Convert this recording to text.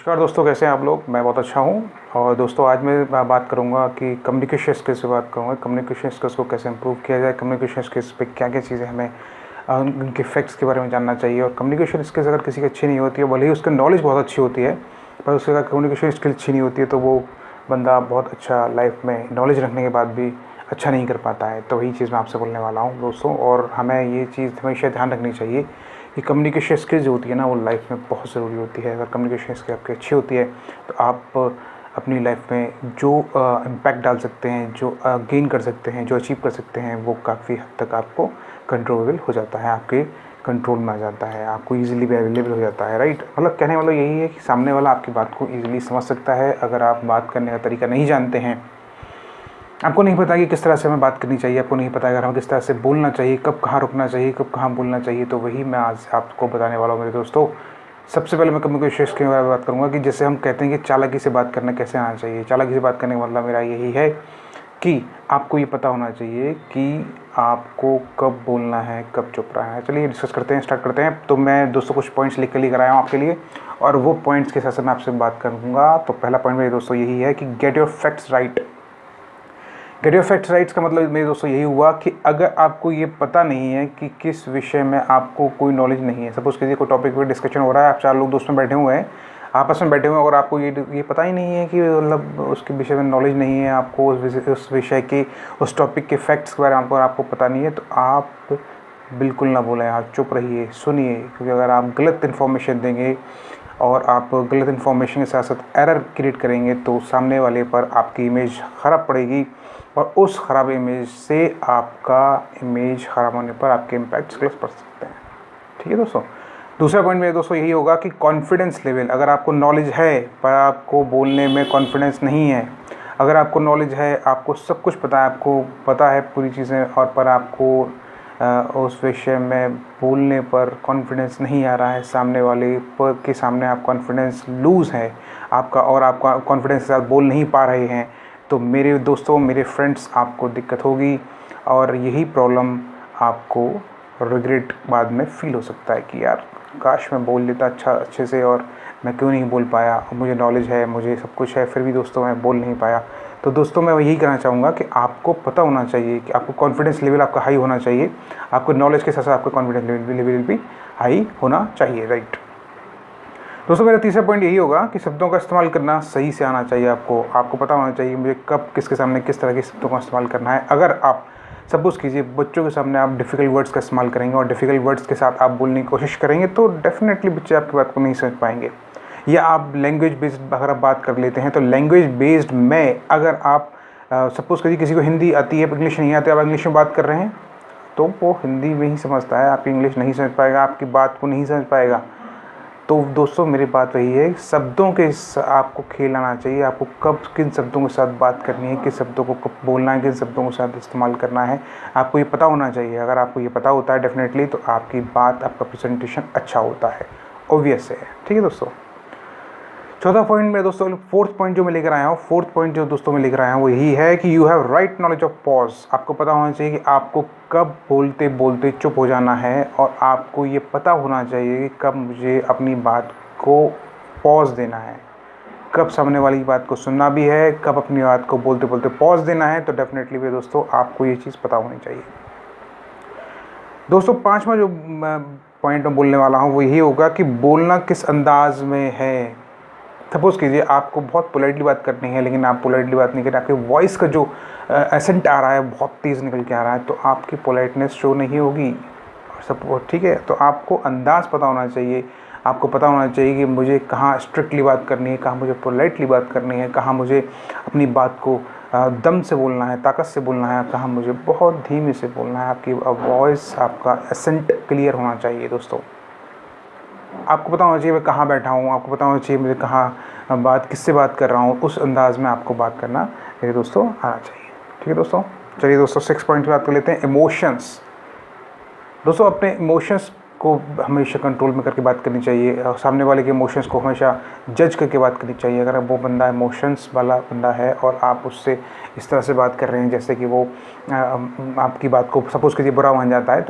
नमस्कार दोस्तों, कैसे हैं आप लोग। मैं बहुत अच्छा हूँ। और दोस्तों आज मैं बात करूँगा कि कम्युनिकेशन स्किल्स पे बात करूँगा। कम्युनिकेशन स्किल्स को कैसे इंप्रूव किया जाए, कम्युनिकेशन स्किल्स पे क्या क्या चीज़ें हमें उनके इफेक्ट्स के बारे में जानना चाहिए। और कम्युनिकेशन स्किल्स अगर किसी की अच्छी नहीं होती है, भले ही उसका नॉलेज बहुत अच्छी होती है, पर उसकी अगर कम्युनिकेशन स्किल अच्छी नहीं होती है तो वो बंदा बहुत अच्छा लाइफ में नॉलेज रखने के बाद भी अच्छा नहीं कर पाता है। तो वही चीज़ मैं आपसे बोलने वाला हूँ दोस्तों। और हमें ये चीज़ हमेशा ध्यान रखनी चाहिए कि कम्युनिकेशन स्किल्स जो होती है ना, वो लाइफ में बहुत ज़रूरी होती है। अगर कम्युनिकेशन स्किल आपकी अच्छी होती है तो आप अपनी लाइफ में जो इम्पैक्ट डाल सकते हैं, जो गेन कर सकते हैं, जो अचीव कर सकते हैं, वो काफ़ी हद तक आपको कंट्रोलेबल हो जाता है, आपके कंट्रोल में आ जाता है, आपको ईजिली भी अवेलेबल हो जाता है। राइट, मतलब कहने वाला यही है कि सामने वाला आपकी बात को ईजिली समझ सकता है। अगर आप बात करने का तरीका नहीं जानते हैं, आपको नहीं पता कि किस तरह से हमें बात करनी चाहिए, आपको नहीं पता अगर हमें किस तरह से बोलना चाहिए, कब कहाँ रुकना चाहिए, कब कहाँ बोलना चाहिए, तो वही मैं आज आपको बताने वाला हूँ मेरे दोस्तों। सबसे पहले मैं कम्युनिकेशन के बारे में बात करूँगा कि जैसे हम कहते हैं कि चालाकी से बात करना कैसे आना चाहिए। चालाकी से बात करने का मतलब मेरा यही है कि आपको ये पता होना चाहिए कि आपको कब बोलना है, कब चुप रहना है। चलिए डिस्कस करते हैं, स्टार्ट करते हैं। तो मैं दोस्तों कुछ पॉइंट्स लिख कर लेकर आया हूँ आपके लिए, और वो पॉइंट्स के साथ साथ मैं आपसे बात करूँगा। तो पहला पॉइंट मेरे दोस्तों यही है कि get your facts right. Get your facts rights का मतलब मेरे दोस्तों यही हुआ कि अगर आपको ये पता नहीं है कि किस विषय में आपको कोई नॉलेज नहीं है, सपोज़ किसी को टॉपिक पे डिस्कशन हो रहा है, आप 4 लोग दोस्त में बैठे हुए हैं, आपस में बैठे हुए हैं, और आपको ये पता ही नहीं है कि मतलब उसके विषय में नॉलेज नहीं है, आपको उस विषय के उस टॉपिक के फैक्ट्स के बारे में आपको पता नहीं है, तो आप बिल्कुल ना बोलें, आप चुप रहिए, सुनिए। क्योंकि अगर आप गलत इन्फॉर्मेशन देंगे और आप गलत इन्फॉर्मेशन के साथ साथ एरर क्रिएट करेंगे तो सामने वाले पर आपकी इमेज ख़राब पड़ेगी, और उस ख़राब इमेज से आपका इमेज ख़राब होने पर आपके इम्पैक्ट्स गलत पड़ सकते हैं। ठीक है दोस्तों। दूसरा पॉइंट मेरे दोस्तों यही होगा कि कॉन्फिडेंस लेवल। अगर आपको नॉलेज है पर आपको बोलने में कॉन्फिडेंस नहीं है, अगर आपको नॉलेज है, आपको सब कुछ पता है, आपको पता है पूरी चीज़ें, और पर आपको उस विषय में बोलने पर कॉन्फिडेंस नहीं आ रहा है, सामने वाले पर के सामने आप कॉन्फिडेंस लूज़ है आपका, और आप कॉन्फिडेंस के साथ बोल नहीं पा रहे हैं, तो मेरे दोस्तों, मेरे फ्रेंड्स, आपको दिक्कत होगी। और यही प्रॉब्लम आपको रिग्रेट बाद में फ़ील हो सकता है कि यार काश मैं बोल लेता अच्छे से, और मैं क्यों नहीं बोल पाया। मुझे नॉलेज है, मुझे सब कुछ है, फिर भी दोस्तों मैं बोल नहीं पाया। तो दोस्तों मैं यही कहना चाहूँगा कि आपको पता होना चाहिए कि आपको कॉन्फिडेंस लेवल आपका हाई होना चाहिए। आपको नॉलेज के साथ साथ आपका कॉन्फिडेंस लेवल भी हाई होना चाहिए। राइट दोस्तों, मेरा तीसरा पॉइंट यही होगा कि शब्दों का इस्तेमाल करना सही से आना चाहिए। आपको पता होना चाहिए मुझे कब किसके सामने किस तरह के शब्दों का इस्तेमाल करना है। अगर आप सपोज़ कीजिए बच्चों के सामने आप डिफ़िकल्ट वर्ड्स का इस्तेमाल करेंगे और डिफ़िकल्ट वर्ड्स के साथ आप बोलने की कोशिश करेंगे, तो डेफिनेटली बच्चे आपकी बात को नहीं समझ पाएंगे। या आप लैंग्वेज बेस्ड अगर आप बात कर लेते हैं, तो लैंग्वेज बेस्ड में अगर आप सपोज़ कीजिए किसी को हिंदी आती है, इंग्लिश नहीं आती, आप इंग्लिश में बात कर रहे हैं, तो वो हिंदी में ही समझता है, आपकी इंग्लिश नहीं समझ पाएगा, आपकी बात को नहीं समझ पाएगा। तो दोस्तों मेरी बात वही है, शब्दों के आपको खेल आना चाहिए। आपको कब किन शब्दों के साथ बात करनी है, किस शब्दों को कब बोलना है, किन शब्दों के साथ इस्तेमाल करना है, आपको ये पता होना चाहिए। अगर आपको ये पता होता है डेफिनेटली, तो आपकी बात, आपका प्रेजेंटेशन अच्छा होता है, ऑब्वियस है। ठीक है दोस्तों। चौथा पॉइंट मेरे दोस्तों, फोर्थ पॉइंट जो मैं लेकर आया हूँ, फोर्थ पॉइंट जो दोस्तों मैं लेकर आया हूँ वो यही है कि you have right knowledge of pause. आपको पता होना चाहिए कि आपको कब बोलते बोलते चुप हो जाना है, और आपको ये पता होना चाहिए कि कब मुझे अपनी बात को पॉज देना है, कब सामने वाली बात को सुनना भी है, कब अपनी बात को बोलते बोलते पॉज देना है। तो डेफिनेटली मेरे दोस्तों आपको ये चीज़ पता होनी चाहिए। दोस्तों पाँचवा जो पॉइंट मैं बोलने वाला हूँ वो यही होगा कि बोलना किस अंदाज में है। सपोज़ कीजिए आपको बहुत पोलाइटली बात करनी है, लेकिन आप पोलाइटली बात नहीं कर रहे, आपके वॉइस का जो एसेंट आ रहा है बहुत तेज़ निकल के आ रहा है, तो आपकी पोलाइटनेस शो नहीं होगी। सब ठीक है, तो आपको अंदाज़ पता होना चाहिए। आपको पता होना चाहिए कि मुझे कहाँ स्ट्रिक्टली बात करनी है, कहाँ मुझे पोलाइटली बात करनी है, कहाँ मुझे अपनी बात को दम से बोलना है, ताकत से बोलना है, कहाँ मुझे बहुत धीमे से बोलना है। आपकी वॉइस, आपका एसेंट क्लियर होना चाहिए दोस्तों। आपको पता होना चाहिए मैं कहाँ बैठा हूँ, आपको पता होना चाहिए मुझे कहाँ किससे बात कर रहा हूँ, उस अंदाज़ में आपको बात करना मेरे दोस्तों आना चाहिए। ठीक है दोस्तों। चलिए दोस्तों 6 पॉइंट की बात कर लेते हैं, इमोशंस। दोस्तों अपने इमोशंस को हमेशा कंट्रोल में करके बात करनी चाहिए, और सामने वाले के इमोशंस को हमेशा जज करके बात करनी चाहिए। अगर वो बंदा इमोशंस वाला बंदा है और आप उससे इस तरह से बात कर रहे हैं जैसे कि वो आपकी बात को सपोज़ कीजिए बुरा मान जाता है, तो